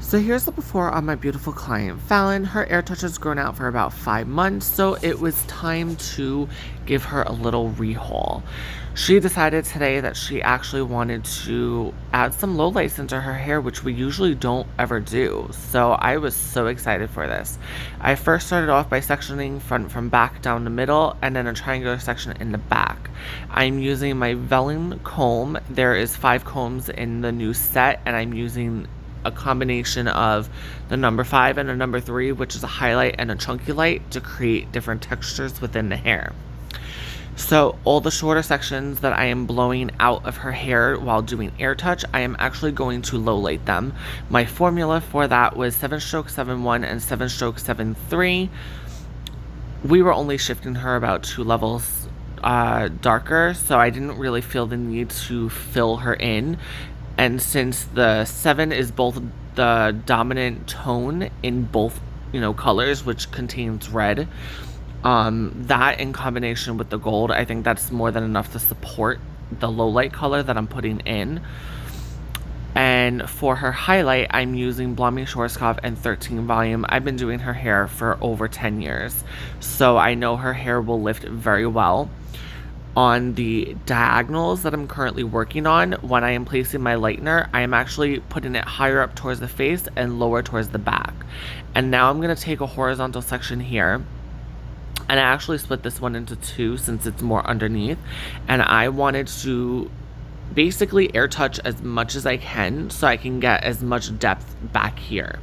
So here's the before on my beautiful client Fallon. Her Airtouch has grown out for about 5 months, so it was time to give her a little rehaul. She decided today that she actually wanted to add some low lights into her hair, which we usually don't ever do. So I was so excited for this. I first started off by sectioning front from back down the middle, and then a triangular section in the back. I'm using my vellum comb. There is 5 combs in the new set, and I'm using a combination of the number 5 and a number 3, which is a highlight and a chunky light, to create different textures within the hair. So all the shorter sections that I am blowing out of her hair while doing Airtouch, I am actually going to low light them. My formula for that was 7-stroke 7-1 and 7-stroke 7-3. We were only shifting her about 2 levels darker, so I didn't really feel the need to fill her in. And since the 7 is both the dominant tone in both, colors, which contains red, that in combination with the gold, I think that's more than enough to support the low light color that I'm putting in. And for her highlight, I'm using Blondie Schwarzkopf and 13 volume. I've been doing her hair for over 10 years, so I know her hair will lift very well. On the diagonals that I'm currently working on, when I am placing my lightener, I am actually putting it higher up towards the face and lower towards the back. And now I'm going to take a horizontal section here, and I actually split this one into 2 since it's more underneath, and I wanted to basically air touch as much as I can so I can get as much depth back here.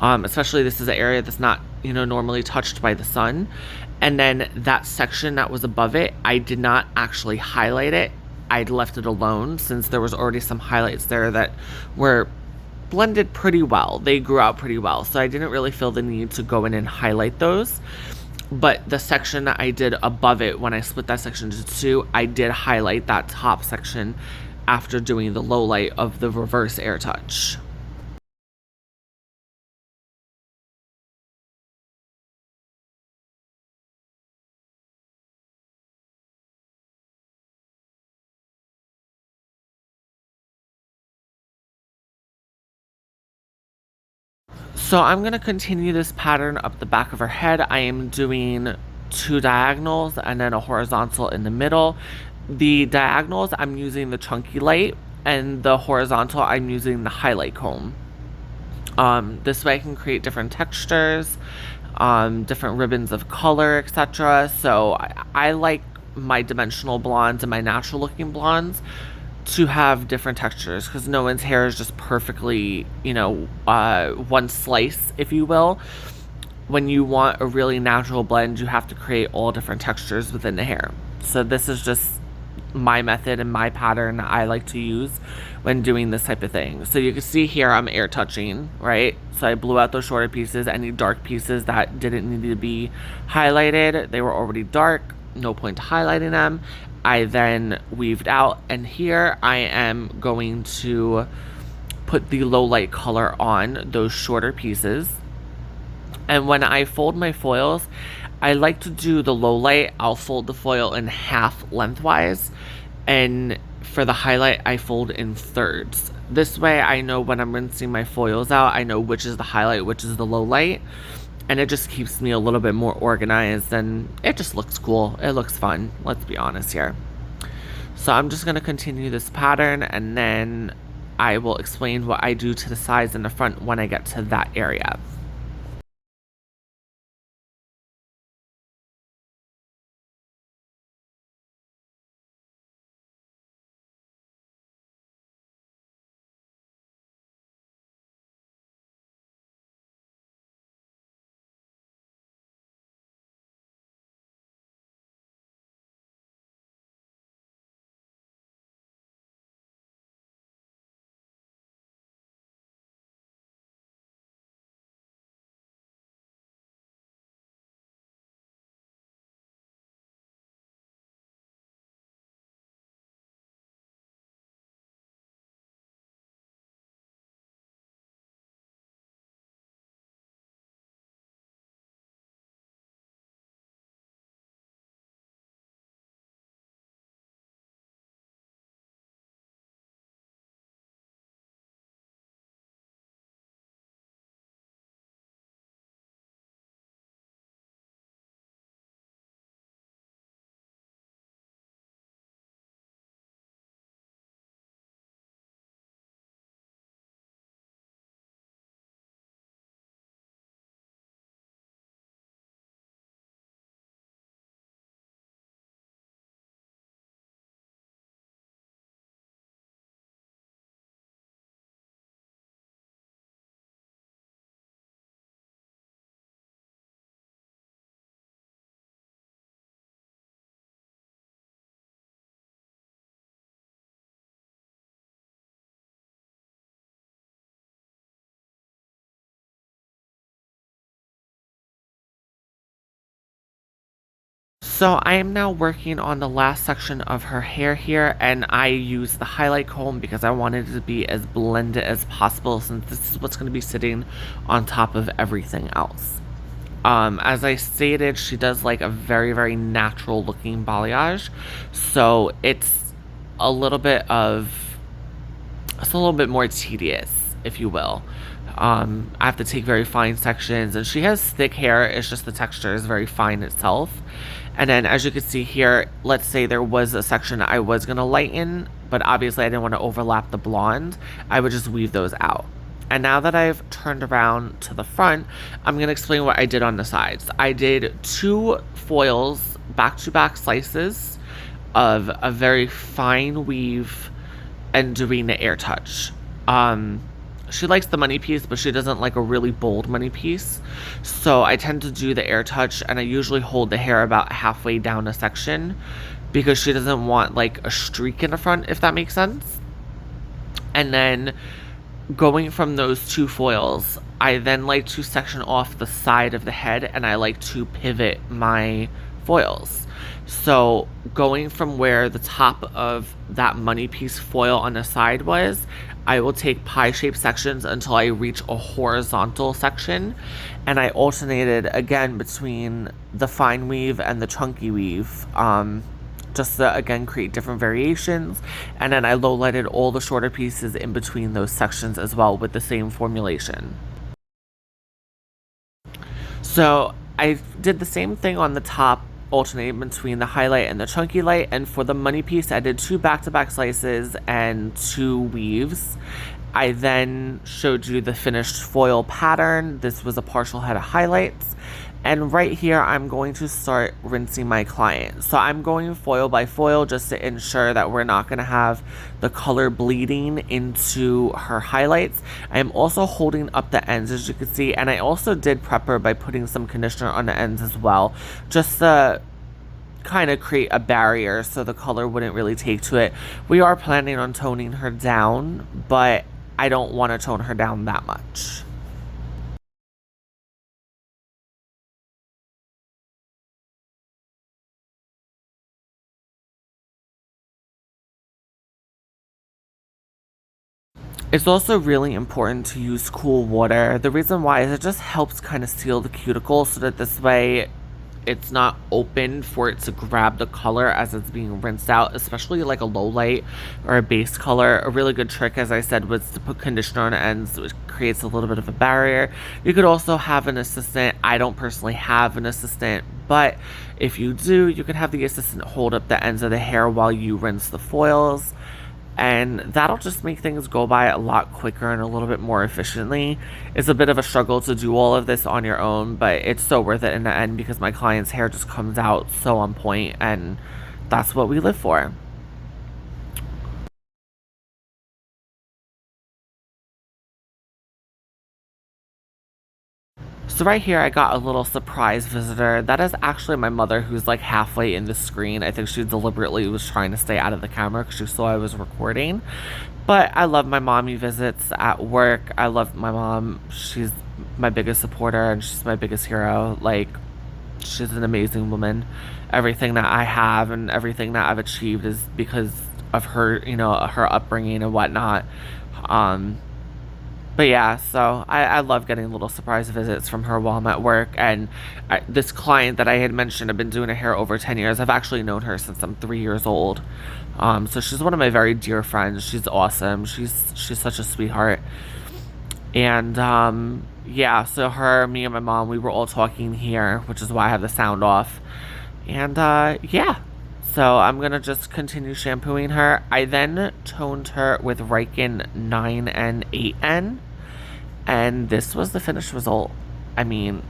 Especially this is an area that's not, normally touched by the sun. And then that section that was above it, I did not actually highlight it. I'd left it alone since there was already some highlights there that were blended pretty well. They grew out pretty well. So I didn't really feel the need to go in and highlight those. But the section that I did above it, when I split that section into 2, I did highlight that top section after doing the low light of the reverse Airtouch. So I'm going to continue this pattern up the back of her head. I am doing 2 diagonals and then a horizontal in the middle. The diagonals, I'm using the chunky light, and the horizontal, I'm using the highlight comb. This way I can create different textures, different ribbons of color, etc. So I like my dimensional blondes and my natural looking blondes to have different textures, because no one's hair is just perfectly, one slice, if you will. When you want a really natural blend, you have to create all different textures within the hair. So this is just my method and my pattern that I like to use when doing this type of thing. So you can see here I'm air touching, right? So I blew out those shorter pieces. Any dark pieces that didn't need to be highlighted, they were already dark, no point highlighting them. I then weaved out, and here I am going to put the low light color on those shorter pieces. And when I fold my foils, I like to do the low light. I'll fold the foil in half lengthwise, and for the highlight, I fold in thirds. This way I know when I'm rinsing my foils out, I know which is the highlight, which is the low light, and it just keeps me a little bit more organized, and it just looks cool. It looks fun, let's be honest here. So I'm just going to continue this pattern, and then I will explain what I do to the sides and the front when I get to that area. So I am now working on the last section of her hair here, and I use the highlight comb because I wanted it to be as blended as possible since this is what's going to be sitting on top of everything else. As I stated, she does like a very, very natural looking balayage. So it's a little bit more tedious, if you will. I have to take very fine sections, and she has thick hair. It's just the texture is very fine itself. And then as you can see here, let's say there was a section I was going to lighten, but obviously I didn't want to overlap the blonde. I would just weave those out. And now that I've turned around to the front, I'm going to explain what I did on the sides. I did 2 foils, back-to-back slices of a very fine weave and doing the Airtouch. She likes the money piece, but she doesn't like a really bold money piece. So I tend to do the Airtouch, and I usually hold the hair about halfway down a section because she doesn't want like a streak in the front, if that makes sense. And then going from those 2 foils, I then like to section off the side of the head, and I like to pivot my foils. So going from where the top of that money piece foil on the side was, I will take pie-shaped sections until I reach a horizontal section, and I alternated again between the fine weave and the chunky weave, just to again create different variations. And then I low-lighted all the shorter pieces in between those sections as well with the same formulation. So I did the same thing on the top, alternating between the highlight and the chunky light. And for the money piece, I did 2 back-to-back slices and 2 weaves. I then showed you the finished foil pattern. This was a partial head of highlights. And right here, I'm going to start rinsing my client. So I'm going foil by foil just to ensure that we're not going to have the color bleeding into her highlights. I am also holding up the ends, as you can see. And I also did prep her by putting some conditioner on the ends as well, just to kind of create a barrier so the color wouldn't really take to it. We are planning on toning her down, but I don't want to tone her down that much. It's also really important to use cool water. The reason why is it just helps kind of seal the cuticle so that this way it's not open for it to grab the color as it's being rinsed out, especially like a low light or a base color. A really good trick, as I said, was to put conditioner on the ends, which creates a little bit of a barrier. You could also have an assistant. I don't personally have an assistant, but if you do, you can have the assistant hold up the ends of the hair while you rinse the foils. And that'll just make things go by a lot quicker and a little bit more efficiently. It's a bit of a struggle to do all of this on your own, but it's so worth it in the end because my client's hair just comes out so on point, and that's what we live for. So right here, I got a little surprise visitor. That is actually my mother, who's like halfway in the screen. I think she deliberately was trying to stay out of the camera because she saw I was recording. But I love my mommy visits at work. I love my mom. She's my biggest supporter and she's my biggest hero. Like, she's an amazing woman. Everything that I have and everything that I've achieved is because of her, her upbringing and whatnot. But yeah, so I love getting little surprise visits from her while I'm at work. And this client that I had mentioned, I've been doing her hair over 10 years. I've actually known her since I'm 3 years old. So she's one of my very dear friends. She's awesome. She's such a sweetheart. And yeah, so her, me, and my mom, we were all talking here, which is why I have the sound off. And yeah. So I'm going to just continue shampooing her. I then toned her with Riken 9N 8N. And this was the finished result. I mean,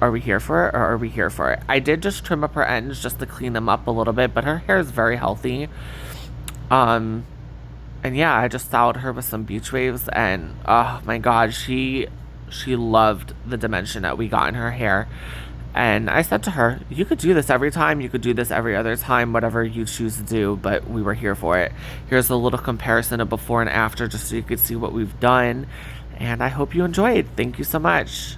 are we here for it or are we here for it? I did just trim up her ends just to clean them up a little bit, but her hair is very healthy. And yeah, I just styled her with some beach waves, and oh my god, she loved the dimension that we got in her hair. And I said to her, you could do this every time, you could do this every other time, whatever you choose to do, but we were here for it. Here's a little comparison of before and after just so you could see what we've done. And I hope you enjoyed. Thank you so much.